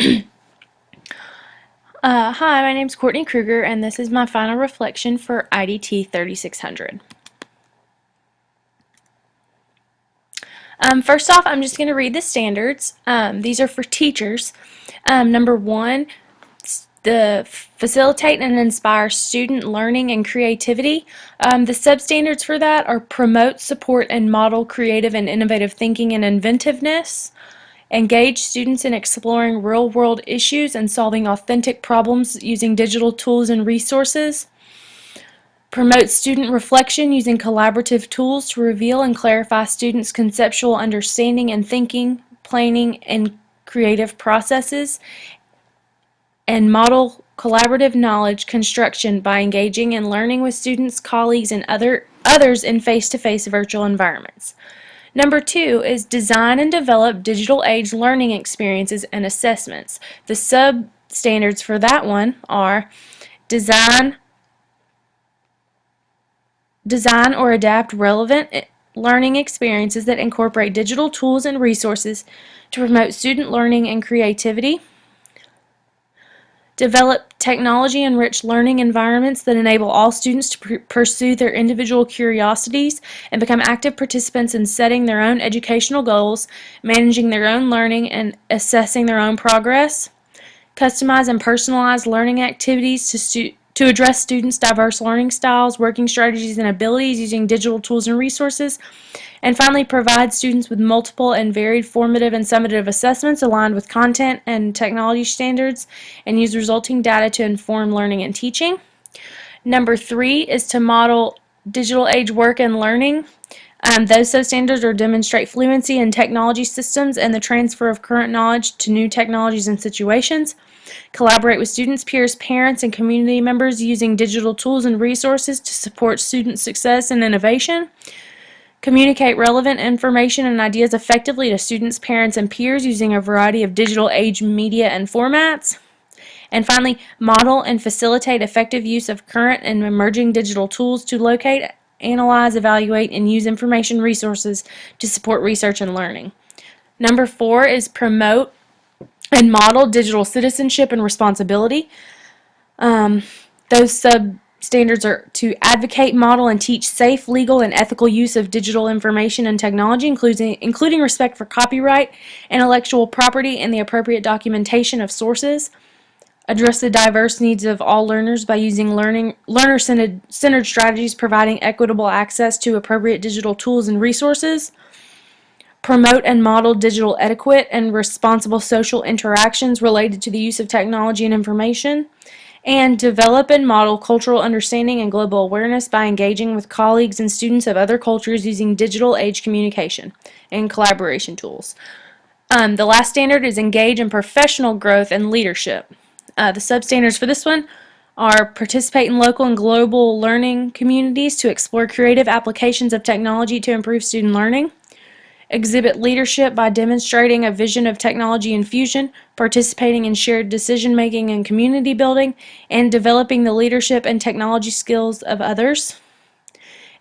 Hi, my name is Courtney Kruger, and this is my final reflection for IDT 3600. First off, I'm just going to read the standards. These are for teachers. Number one, facilitate and inspire student learning and creativity. The substandards for that are promote, support, and model creative and innovative thinking and inventiveness. Engage students in exploring real-world issues and solving authentic problems using digital tools and resources. Promote student reflection using collaborative tools to reveal and clarify students' conceptual understanding and thinking, planning, and creative processes. And model collaborative knowledge construction by engaging and learning with students, colleagues, and others in face-to-face virtual environments. Number two is design and develop digital age learning experiences and assessments. The sub-standards for that one are design or adapt relevant learning experiences that incorporate digital tools and resources to promote student learning and creativity. Develop technology-enriched learning environments that enable all students to pursue their individual curiosities and become active participants in setting their own educational goals, managing their own learning, and assessing their own progress. Customize and personalize learning activities to address students' diverse learning styles, working strategies, and abilities using digital tools and resources. And finally, provide students with multiple and varied formative and summative assessments aligned with content and technology standards, and use resulting data to inform learning and teaching. Number three is to model digital age work and learning. Those substandards are demonstrate fluency in technology systems and the transfer of current knowledge to new technologies and situations. Collaborate with students, peers, parents, and community members using digital tools and resources to support student success and innovation. Communicate relevant information and ideas effectively to students, parents, and peers using a variety of digital age media and formats. And finally, model and facilitate effective use of current and emerging digital tools to locate, analyze, evaluate, and use information resources to support research and learning. Number four is promote and model digital citizenship and responsibility. Those substandards are to advocate, model, and teach safe, legal, and ethical use of digital information and technology, including respect for copyright, intellectual property, and the appropriate documentation of sources. Address the diverse needs of all learners by using learner-centered strategies, providing equitable access to appropriate digital tools and resources. Promote and model digital etiquette and responsible social interactions related to the use of technology and information. And develop and model cultural understanding and global awareness by engaging with colleagues and students of other cultures using digital age communication and collaboration tools. The last standard is engage in professional growth and leadership. The substandards for this one are participate in local and global learning communities to explore creative applications of technology to improve student learning. Exhibit leadership by demonstrating a vision of technology infusion, participating in shared decision-making and community building, and developing the leadership and technology skills of others.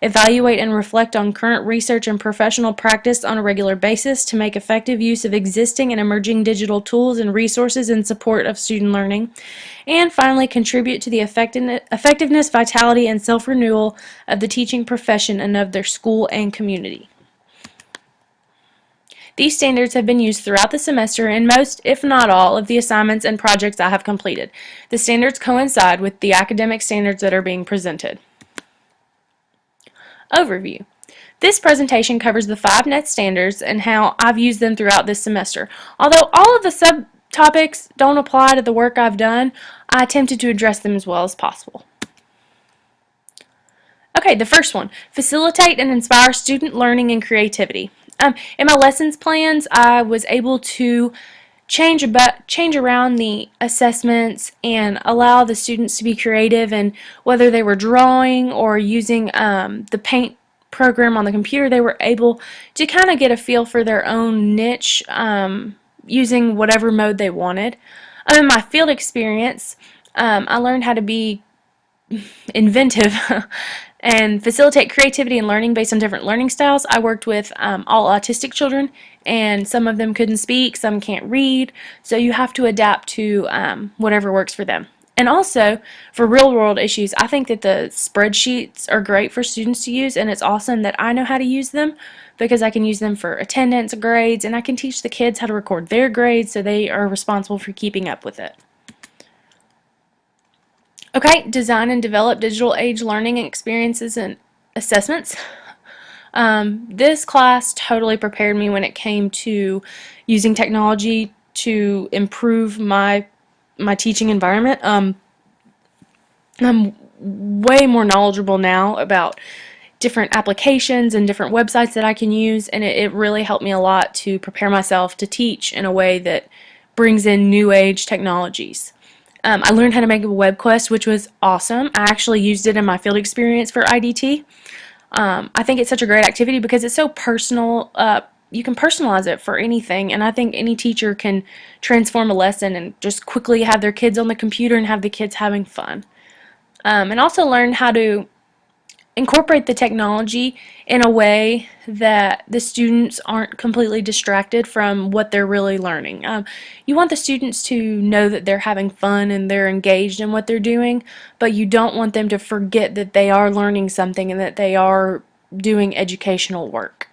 Evaluate and reflect on current research and professional practice on a regular basis to make effective use of existing and emerging digital tools and resources in support of student learning. And finally, contribute to the effectiveness, vitality, and self-renewal of the teaching profession and of their school and community. These standards have been used throughout the semester in most, if not all, of the assignments and projects I have completed. The standards coincide with the academic standards that are being presented. Overview. This presentation covers the 5 net standards and how I've used them throughout this semester. Although all of the subtopics don't apply to the work I've done, I attempted to address them as well as possible. Okay, the first one, facilitate and inspire student learning and creativity. In my lessons plans, I was able to change around the assessments and allow the students to be creative, and whether they were drawing or using the paint program on the computer, they were able to kind of get a feel for their own niche using whatever mode they wanted. In my field experience, I learned how to be inventive and facilitate creativity and learning based on different learning styles. I worked with all autistic children and some of them couldn't speak, some can't read, so you have to adapt to whatever works for them. And also, for real world issues, I think that the spreadsheets are great for students to use, and it's awesome that I know how to use them because I can use them for attendance, grades, and I can teach the kids how to record their grades so they are responsible for keeping up with it. Okay, design and develop digital age learning experiences and assessments. This class totally prepared me when it came to using technology to improve my teaching environment. I'm way more knowledgeable now about different applications and different websites that I can use, and it really helped me a lot to prepare myself to teach in a way that brings in new age technologies. I learned how to make a web quest, which was awesome. I actually used it in my field experience for IDT. I think it's such a great activity because it's so personal. You can personalize it for anything, and I think any teacher can transform a lesson and just quickly have their kids on the computer and have the kids having fun. And also learn how to incorporate the technology in a way that the students aren't completely distracted from what they're really learning. You want the students to know that they're having fun and they're engaged in what they're doing, but you don't want them to forget that they are learning something and that they are doing educational work.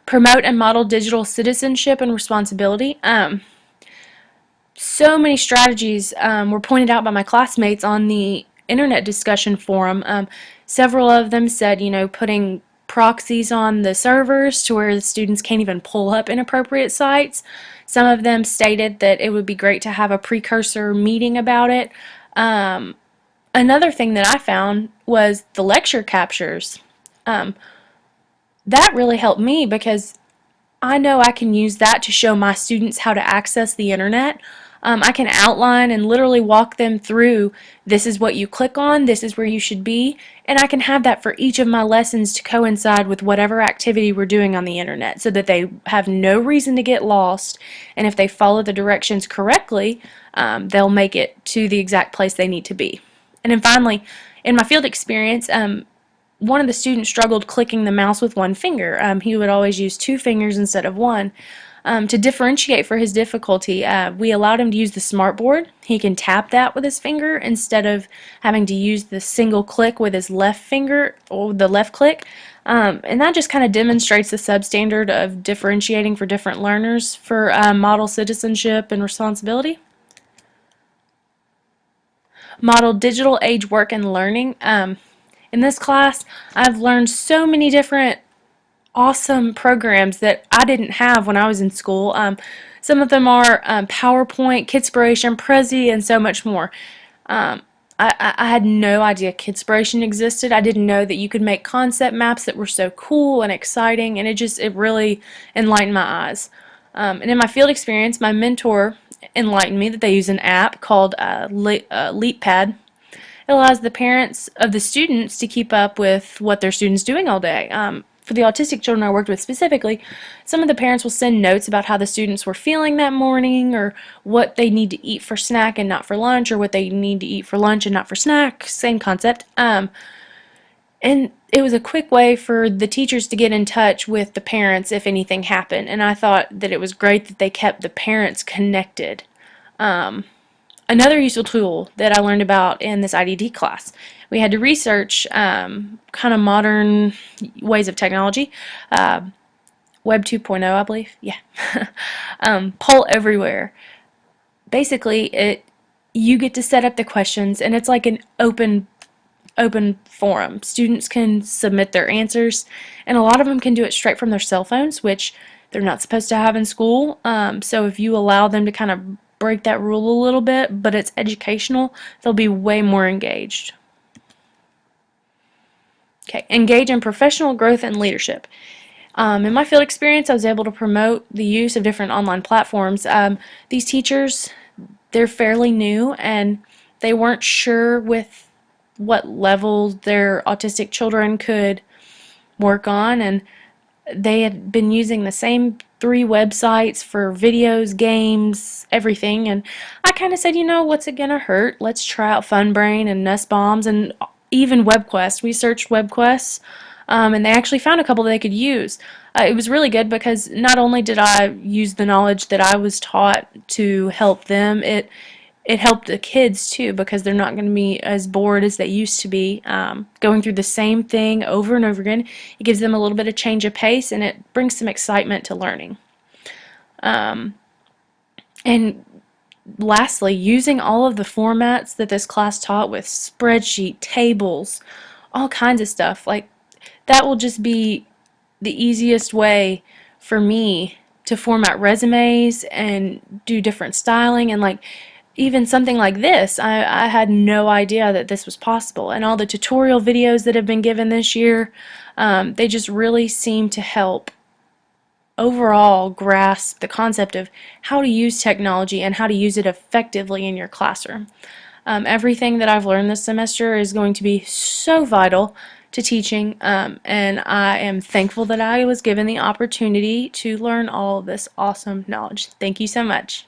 Promote and model digital citizenship and responsibility. So many strategies were pointed out by my classmates on the internet discussion forum. Several of them said, putting proxies on the servers to where the students can't even pull up inappropriate sites. Some of them stated that it would be great to have a precursor meeting about it. Another thing that I found was the lecture captures. That really helped me because I know I can use that to show my students how to access the internet. I can outline and literally walk them through, this is what you click on, this is where you should be, and I can have that for each of my lessons to coincide with whatever activity we're doing on the internet so that they have no reason to get lost, and if they follow the directions correctly, they'll make it to the exact place they need to be. And then finally, in my field experience, one of the students struggled clicking the mouse with one finger. He would always use two fingers instead of one. To differentiate for his difficulty, we allowed him to use the smartboard. He can tap that with his finger instead of having to use the single click with his left finger or the left click. And that just kind of demonstrates the substandard of differentiating for different learners for model citizenship and responsibility. Model digital age work and learning. In this class, I've learned so many different awesome programs that I didn't have when I was in school. Some of them are PowerPoint, Kidspiration, Prezi, and so much more. I had no idea Kidspiration existed. I didn't know that you could make concept maps that were so cool and exciting, and it really enlightened my eyes. And in my field experience, my mentor enlightened me that they use an app called LeapPad. It allows the parents of the students to keep up with what their students doing all day. For the autistic children I worked with specifically, some of the parents will send notes about how the students were feeling that morning, or what they need to eat for snack and not for lunch, or what they need to eat for lunch and not for snack. Same concept. And it was a quick way for the teachers to get in touch with the parents if anything happened. And I thought that it was great that they kept the parents connected. Another useful tool that I learned about in this IDT class, we had to research kind of modern ways of technology. Web 2.0, I believe. Yeah. Poll everywhere. Basically, you get to set up the questions, and it's like an open forum. Students can submit their answers, and a lot of them can do it straight from their cell phones, which they're not supposed to have in school. So if you allow them to kind of break that rule a little bit, but it's educational, they'll be way more engaged. Okay, engage in professional growth and leadership. In my field experience, I was able to promote the use of different online platforms. These teachers, they're fairly new, and they weren't sure with what level their autistic children could work on, and they had been using the same 3 websites for videos, games, everything, and I kind of said, what's it gonna hurt? Let's try out FunBrain and Nussbaums and even WebQuest. We searched WebQuest. and they actually found a couple that they could use. It was really good because not only did I use the knowledge that I was taught to help them, it helped the kids too because they're not going to be as bored as they used to be going through the same thing over and over again. It gives them a little bit of change of pace, and it brings some excitement to learning. And lastly, using all of the formats that this class taught with spreadsheet, tables, all kinds of stuff, like that will just be the easiest way for me to format resumes and do different styling. And like even something like this, I had no idea that this was possible. And all the tutorial videos that have been given this year, they just really seem to help overall grasp the concept of how to use technology and how to use it effectively in your classroom. Everything that I've learned this semester is going to be so vital to teaching, and I am thankful that I was given the opportunity to learn all of this awesome knowledge. Thank you so much.